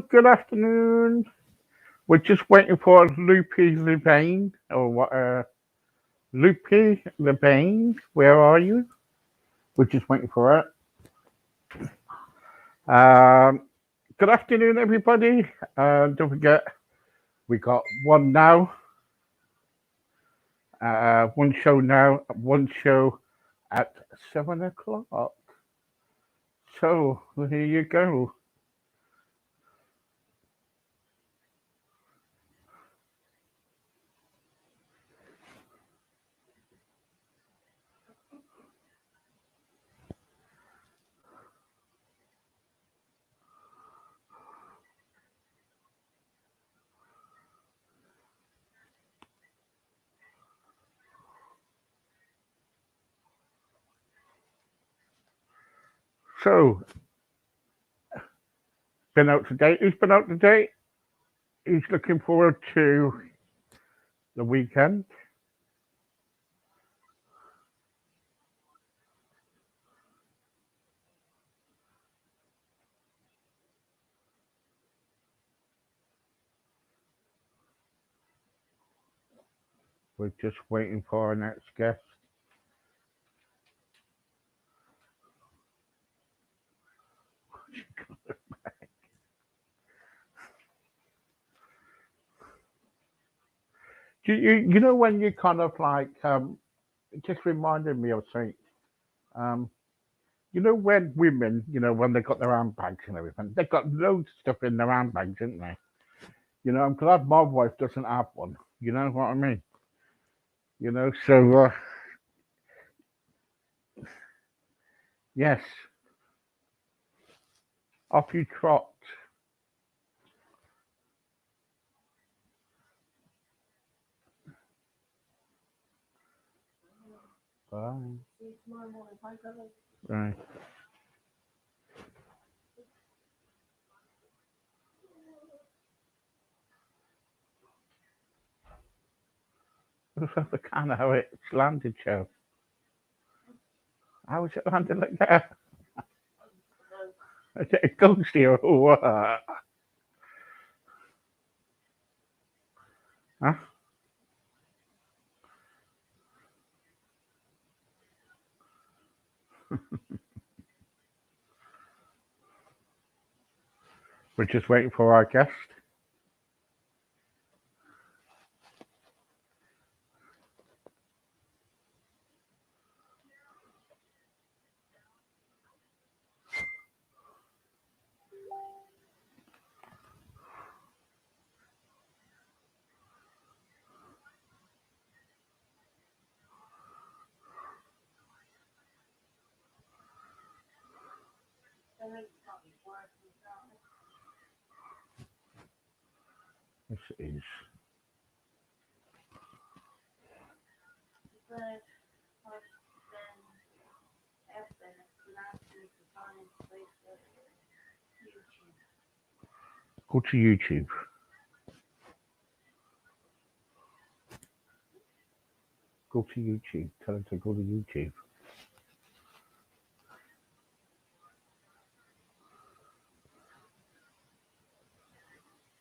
good afternoon. We're just waiting for Loopy Louvain, or what? Loopy Louvain, where are you? We're just waiting for it. Good afternoon, everybody. Don't forget, we got one now. One show now. One show at 7 o'clock. So here you go. So, been out today. Who's been out today? Who's looking forward to the weekend? We're just waiting for our next guest. You know when you kind of like it just reminded me of something. Um, you know when women, when they got their handbags and everything, they got loads of stuff in their handbags, didn't they? I'm glad my wife doesn't have one. You know what I mean? So yes, off you trot. Bye. Right. Let's have a can of how it's landed, Joe. How is it landed like that? Is it a ghost here or what? Huh? We're just waiting for our guest. This is go to YouTube. Go to YouTube. Tell him to go to YouTube.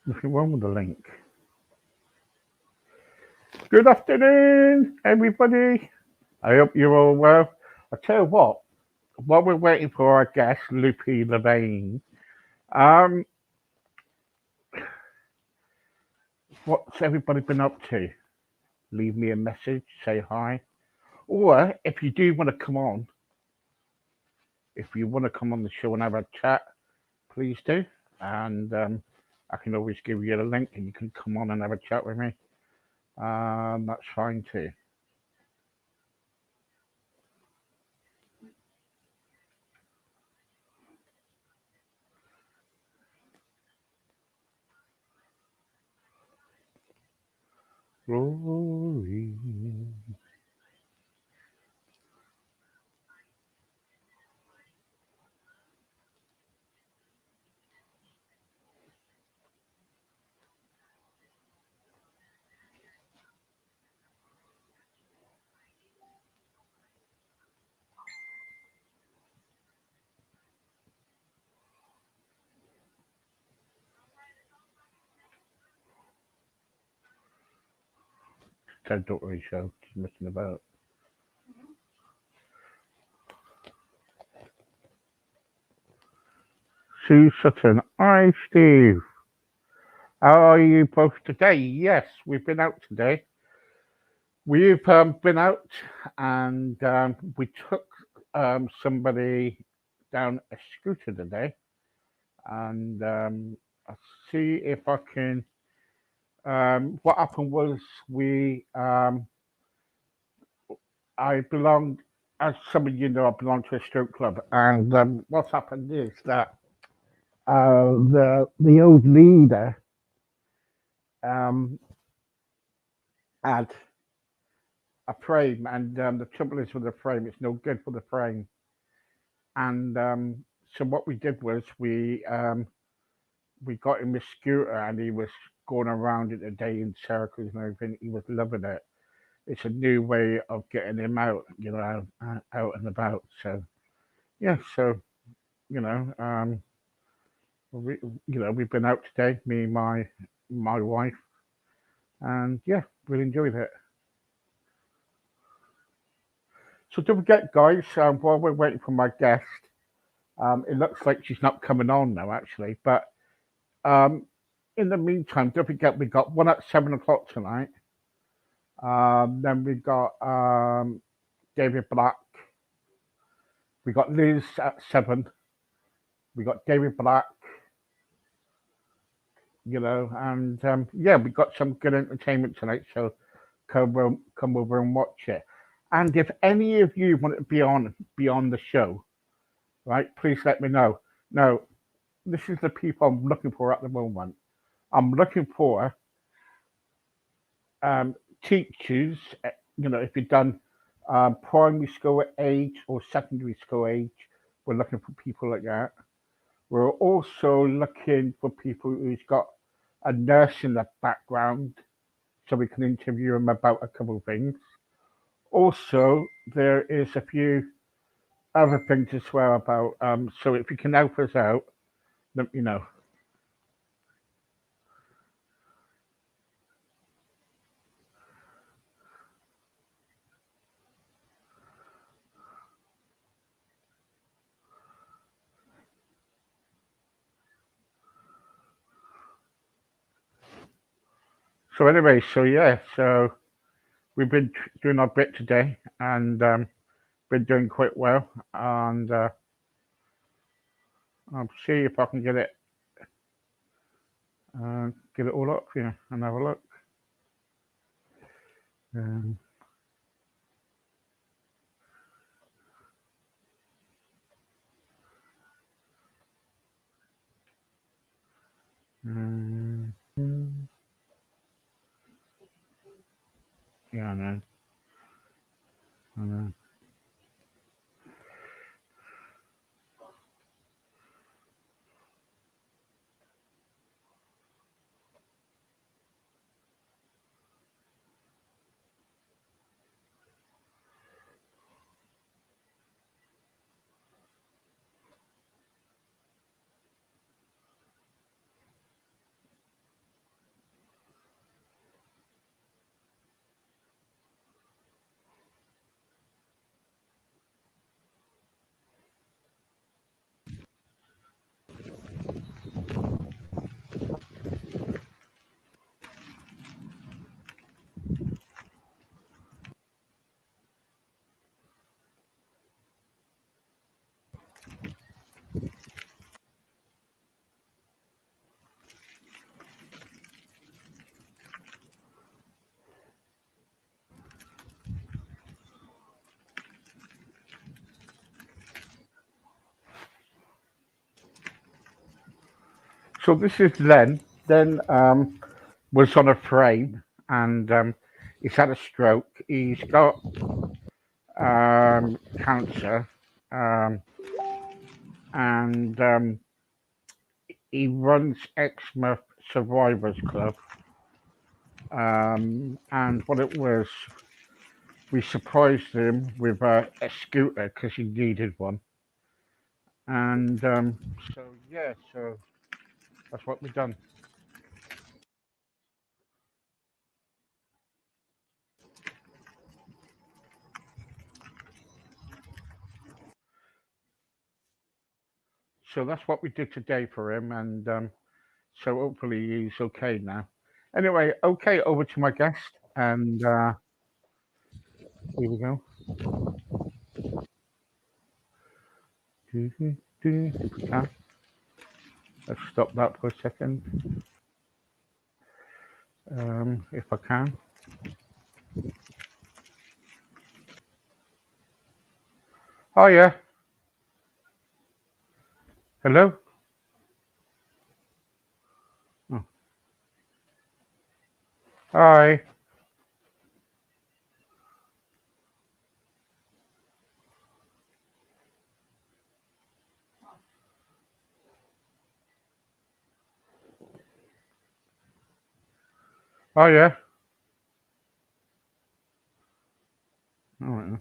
Nothing wrong with the link. Good afternoon, everybody. I hope you're all well. I tell you what, while we're waiting for our guest, Loopy Louvain, um, what's everybody been up to? Leave me a message, say hi. Or if you do want to come on, if you want to come on the show and have a chat, please do. And I can always give you the link and you can come on and have a chat with me. That's fine too. Glory. said, don't worry, show. She's messing about. Sue Sutton. Hi, Steve. How are you both today? Yes, we've been out today. We've been out and we took somebody down a scooter today. And I'll see if I can. What happened was I belonged, as some of you know, I belong to a stroke club. And what's happened is that the old leader um, had a frame, and the trouble is with the frame, it's no good for the frame. And so what we did was we got him a scooter, and he was going around it a day in circles and everything. He was loving it. It's a new way of getting him out, out and about. So yeah, so you know, we, we've been out today, me, my wife, and yeah, really enjoyed it. So don't forget, guys, while we're waiting for my guest, it looks like she's not coming on now, actually. But um, in the meantime, don't forget we got one at 7 o'clock tonight. Then we got David Black. We got Liz at 7. We got David Black. And yeah, we got some good entertainment tonight. So come over and watch it. And if any of you want to be on the show, right, please let me know. Now, this is the people I'm looking for at the moment. I'm looking for teachers. If you've done primary school age or secondary school age, we're looking for people like that. We're also looking for people who's got a nursing background, so we can interview them about a couple of things. Also, there is a few other things as well about. So if you can help us out, let me know. So anyway, so yeah, so we've been doing our bit today, and been doing quite well. And I'll see if I can get it all up here and have a look. Um, um, yeah, I know. I know. So this is Len. Len was on a frame, and he's had a stroke. He's got cancer, um, and he runs Exmouth Survivors Club. And what it was, we surprised him with a scooter because he needed one. And so yeah, so that's what we've done. So that's what we did today for him, and so hopefully he's okay now. Anyway, okay, over to my guest, and here we go. If we can, let's stop that for a second. If I can. Oh yeah, hello. Oh, hi. Oh yeah. All right.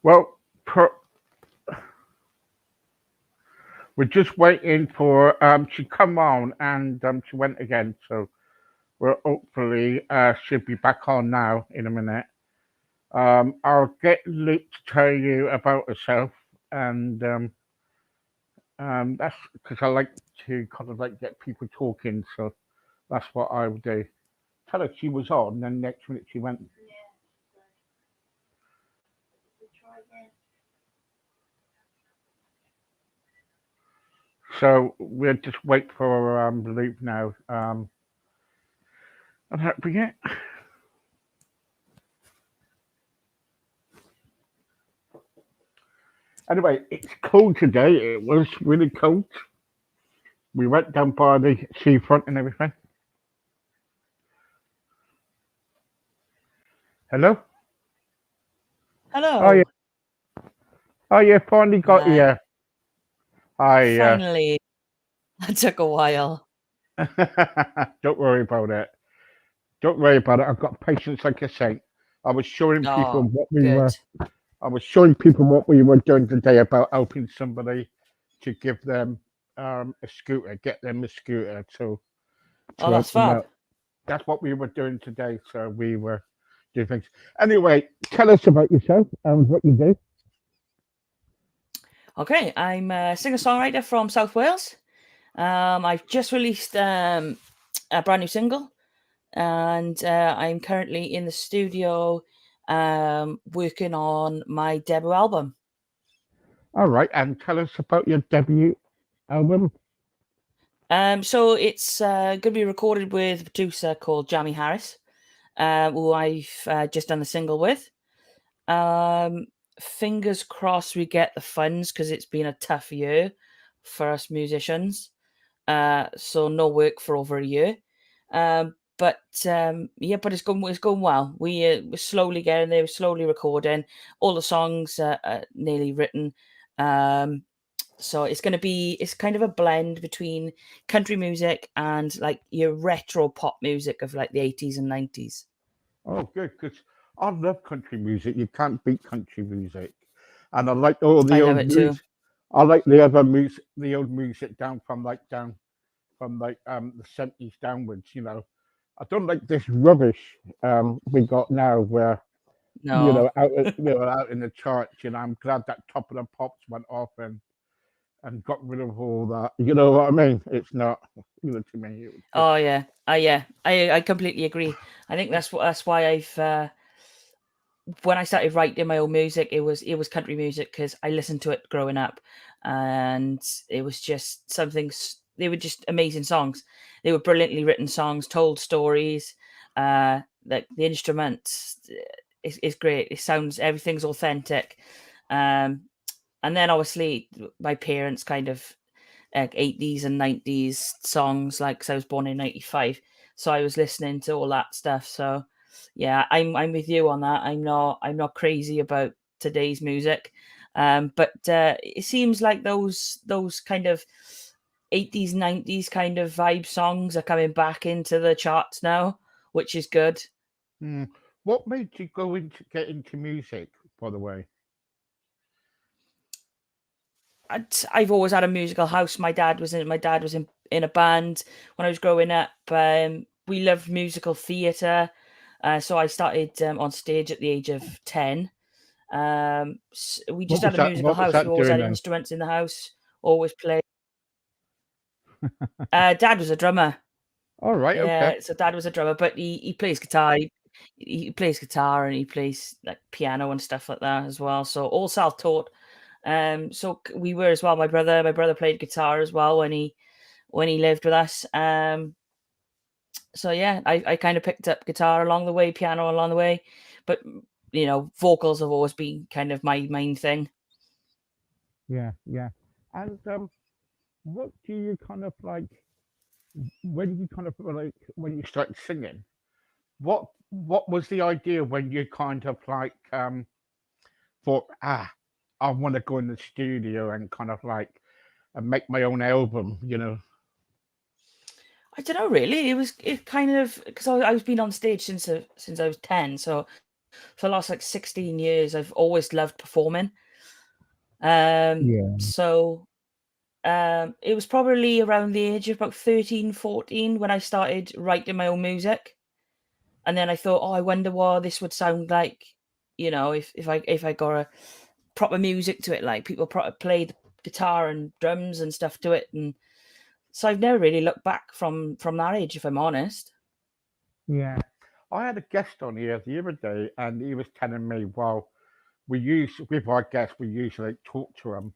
Well, we're just waiting for she come on and she went again, so we're hopefully should be back on now in a minute. I'll get Luke to tell you about herself, and that's because I like to kind of like get people talking, so that's what I would do. Tell her she was on, then next minute she went. So we'll just wait for Luke now. And that be it. Anyway, it's cold today. It was really cold. We went down by the seafront and everything. Hello? Oh yeah, Hello. oh yeah, finally got Hi. you. Hi, Finally, that took a while. don't worry about it. Don't worry about it. I've got patience like a saint. I was showing people Oh, what we good. were. I was showing people what we were doing today about helping somebody to give them a scooter, get them a scooter Oh, to that's help them fab. out. That's what we were doing today. So we were doing things. Anyway, tell us about yourself and what you do. Okay, I'm a singer-songwriter from South Wales. I've just released a brand new single, and I'm currently in the studio working on my debut album. All right, and tell us about your debut album. So it's going to be recorded with a producer called Jamie Harris, who I've just done the single with. Um, Fingers crossed we get the funds because it's been a tough year for us musicians. So no work for over a year. But yeah, but it's going well. We're slowly getting there, we're slowly recording. All the songs are nearly written. Um, so it's kind of a blend between country music and like your retro pop music of like the 80s and 90s. Oh, good, because I love country music. You can't beat country music, and I like all the I love old it too. music. I like the other music, the old music down from like the '70s downwards. I don't like this rubbish we got now, where No. out in the charts. I'm glad that Top of the Pops went off and got rid of all that. You know what I mean? It's not, to me. It was just Oh yeah. Yeah. I completely agree. I think that's why I've when I started writing my own music, it was country music because I listened to it growing up, and it was just something. They were just amazing songs. They were brilliantly written songs, told stories. like the instruments is great. It sounds everything's authentic. Um, and then obviously my parents kind of like 80s and 90s songs, like 'cause I was born in 95, so I was listening to all that stuff. So yeah, I'm with you on that. I'm not crazy about today's music. But it seems like those kind of 80s 90s kind of vibe songs are coming back into the charts now, which is good. Mm. What made you get into music, by the way? I've always had a musical house. My dad was in a band when I was growing up. We loved musical theatre, so I started on stage at the age of 10. We just What was had a that? musical What was house. We that always doing had then? instruments in the house. Always play. Dad was a drummer. All right. Okay. Yeah, so dad was a drummer, but he plays guitar. He plays guitar and he plays like piano and stuff like that as well. So all self-taught. So we were as well. My brother played guitar as well when he lived with us. So yeah, I kind of picked up guitar along the way, piano along the way, but vocals have always been kind of my main thing. Yeah. Yeah. And what do you kind of like when you kind of like when you started singing? What was the idea when you kind of like thought, I want to go in the studio and kind of like and make my own album, you know? I don't know really. It kind of because I was been on stage since I was 10. So for the last like 16 years, I've always loved performing. Yeah. So it was probably around the age of about 13, 14 when I started writing my own music. And then I thought, oh, I wonder what this would sound like, if I got a proper music to it, like people play the guitar and drums and stuff to it. And so I've never really looked back from that age, if I'm honest. Yeah. I had a guest on here the other day, and he was telling me, well, we use with our guests, we usually talk to them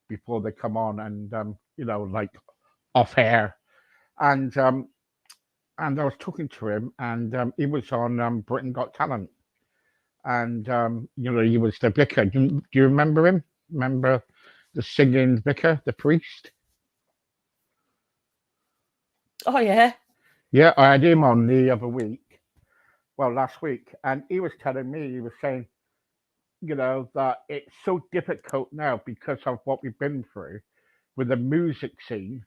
before they come on, and like off air, and and I was talking to him, and he was on Britain Got Talent, and he was the vicar. Do you remember him? Remember the singing vicar, the priest? Oh yeah. Yeah, I had him on the other week. Well, last week, and he was telling me, he was saying, that it's so difficult now because of what we've been through with the music scene.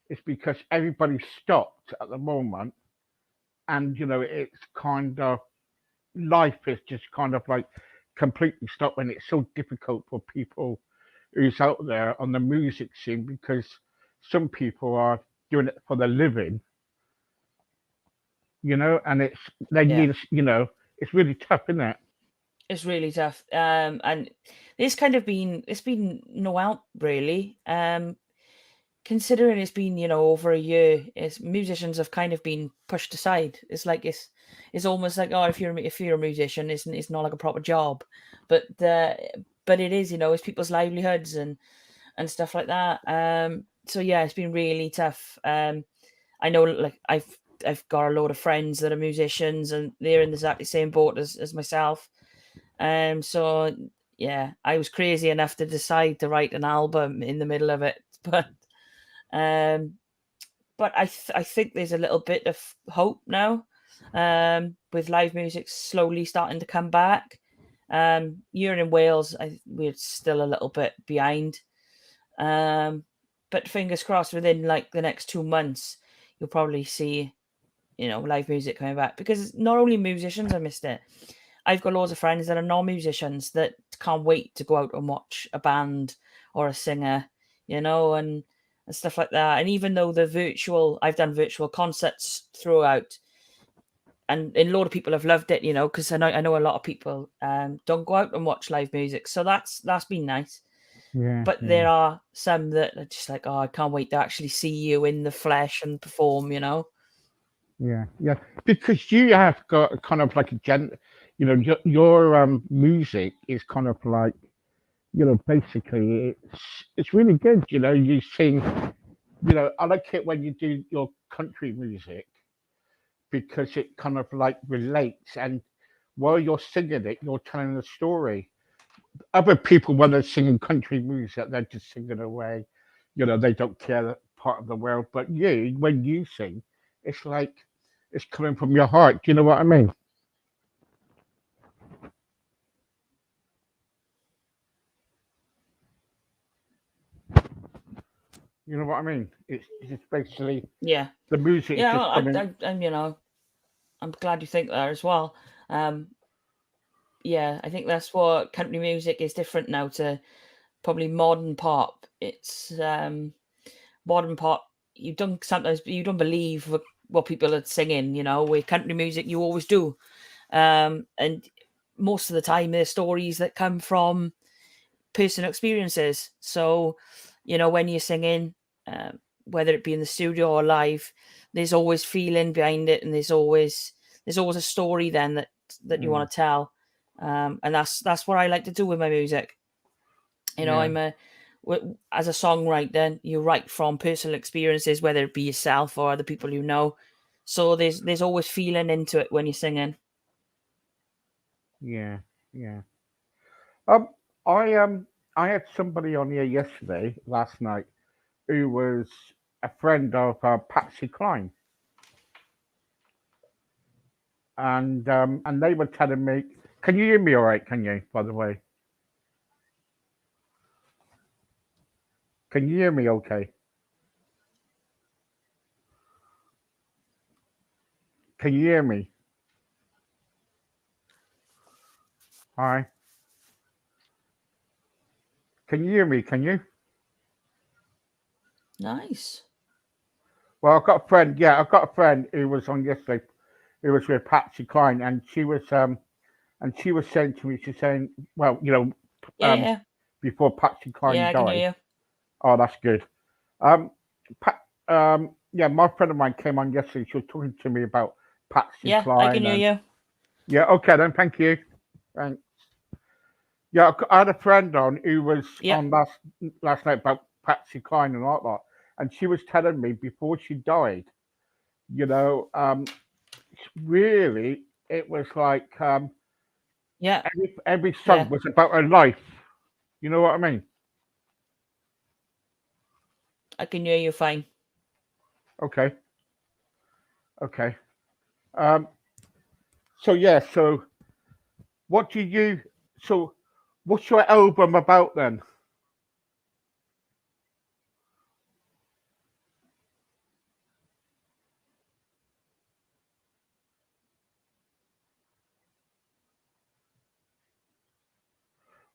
It's because everybody stopped at the moment, and it's kind of life is just kind of like completely stopped, and it's so difficult for people who's out there on the music scene because some people are doing it for the living, and it's then Yeah, it's really tough, isn't it? it's really tough. And it's been no out really. Considering it's been over a year, it's musicians have kind of been pushed aside. It's almost like, oh, if you're a musician, it's not like a proper job, but but it is, it's people's livelihoods and stuff like that. So yeah, it's been really tough. I know, like I've got a load of friends that are musicians and they're in the exactly same boat as myself. So yeah, I was crazy enough to decide to write an album in the middle of it, um, but I think there's a little bit of hope now, with live music slowly starting to come back. Here in Wales, we're still a little bit behind. Um, but fingers crossed, within like the next 2 months, you'll probably see live music coming back, because not only musicians have missed it. I've got loads of friends that are non-musicians that can't wait to go out and watch a band or a singer, and stuff like that. And even though I've done virtual concerts throughout, and a lot of people have loved it, because I know a lot of people don't go out and watch live music, so that's been nice. Yeah, But yeah, there are some that are just like, oh, I can't wait to actually see you in the flesh and perform. yeah, yeah. Because you have got kind of like a your music is kind of like basically it's really good. You sing. I like it when you do your country music because it kind of like relates, and while you're singing it, you're telling a story. Other people, when they're singing country music, they're just singing away. They don't care that part of the world. But you, when you sing, it's like it's coming from your heart. Do you know what I mean? You know what I mean? It's just basically Yeah. the music is Yeah. just Well, coming. I'm glad you think that as well. Um, yeah, I think that's what country music is different now to probably modern pop. It's modern pop. You don't believe what people are singing. With country music, you always do. And most of the time, there's stories that come from personal experiences. So, when you're singing, whether it be in the studio or live, there's always feeling behind it, and there's always a story then that you Mm, want to tell. And that's what I like to do with my music. yeah, As a songwriter, you write from personal experiences, whether it be yourself or other people you know. So there's always feeling into it when you're singing. yeah, yeah. Um, I had somebody on here last night, who was a friend of Patsy Cline, and they were telling me, can you hear me all right? Can you, by the way, can you hear me? Okay, can you hear me? Hi, can you hear me? Can you? Nice. Well, I've got a friend. Yeah, I've got a friend who was on yesterday. Who was with Patsy Cline, and she was saying to me, she's saying, well, Yeah, um, yeah, before Patsy Cline yeah. I can hear died. you. Oh, that's good. Um, yeah, my friend of mine came on yesterday. She was talking to me about Patsy Yeah, I can Cline, hear and you. yeah, okay then, thank you. Thanks. Yeah, I had a friend on who was Yep. on last night about Patsy Cline and all that, and she was telling me before she died, you know, really, it was like Yeah, every yeah. song was about her life. You know what I mean? I can hear you fine. Okay, okay. Um, so yeah, so what do you? So, what's your album about then?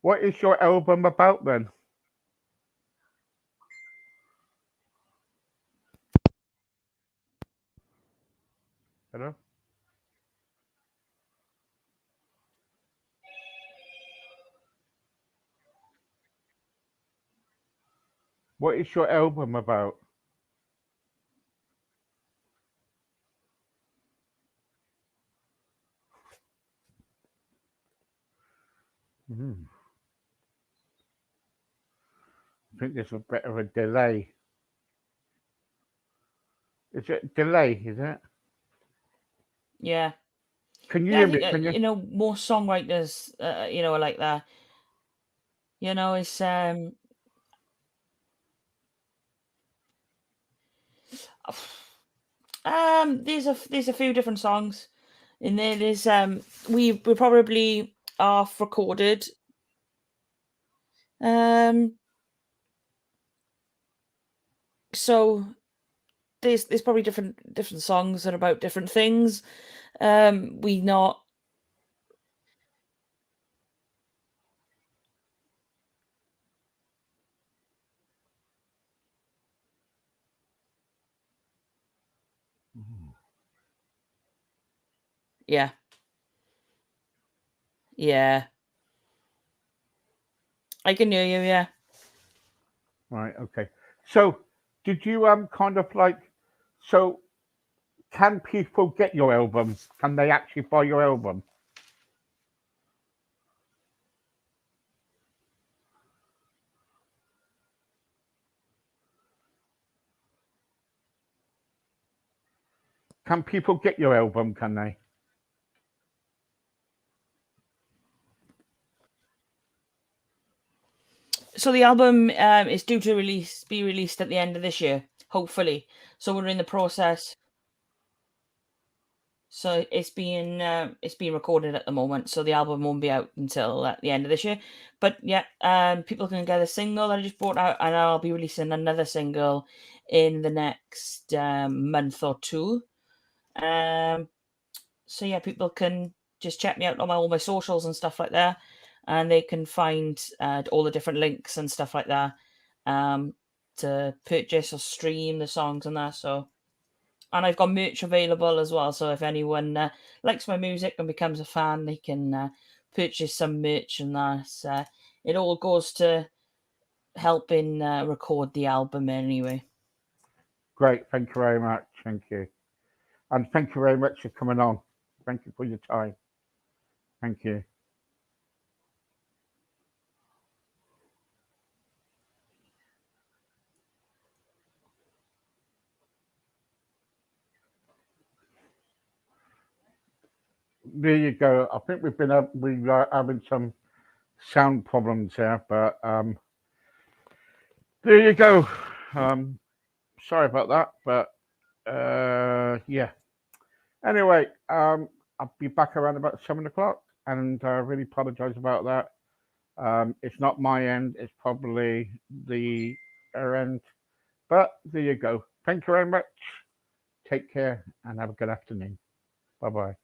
What is your album about then? Hello. What is your album about? Hmm. I think there's a bit of a delay. Is it delay? Is it? Yeah, Can you yeah. I hear think me? Can you? most songwriters, are like that. It's there's a few different songs in there. We probably half recorded. Um, so there's probably different songs that are about different things. We not. Yeah, yeah. I can hear you. Yeah, Right. Okay. So, did you kind of like? So, can people get your album? Can they actually buy your album? Can people get your album? Can they? So the album is due to be released at the end of this year, hopefully. So we're in the process. So it's being recorded at the moment. So the album won't be out until at the end of this year. But yeah, people can get a single that I just brought out, and I'll be releasing another single in the next month or two. So yeah, people can just check me out on all my socials and stuff like that, and they can find all the different links and stuff like that to purchase or stream the songs and that. So, and I've got merch available as well. So if anyone likes my music and becomes a fan, they can purchase some merch, and that. It all goes to helping record the album anyway. Great. Thank you very much. Thank you. And thank you very much for coming on. Thank you for your time. Thank you. There you go. I think we are having some sound problems here, but there you go. Sorry about that, but yeah. Anyway, I'll be back around about 7 o'clock, and I really apologise about that. It's not my end; it's probably the her end. But there you go. Thank you very much. Take care and have a good afternoon. Bye bye.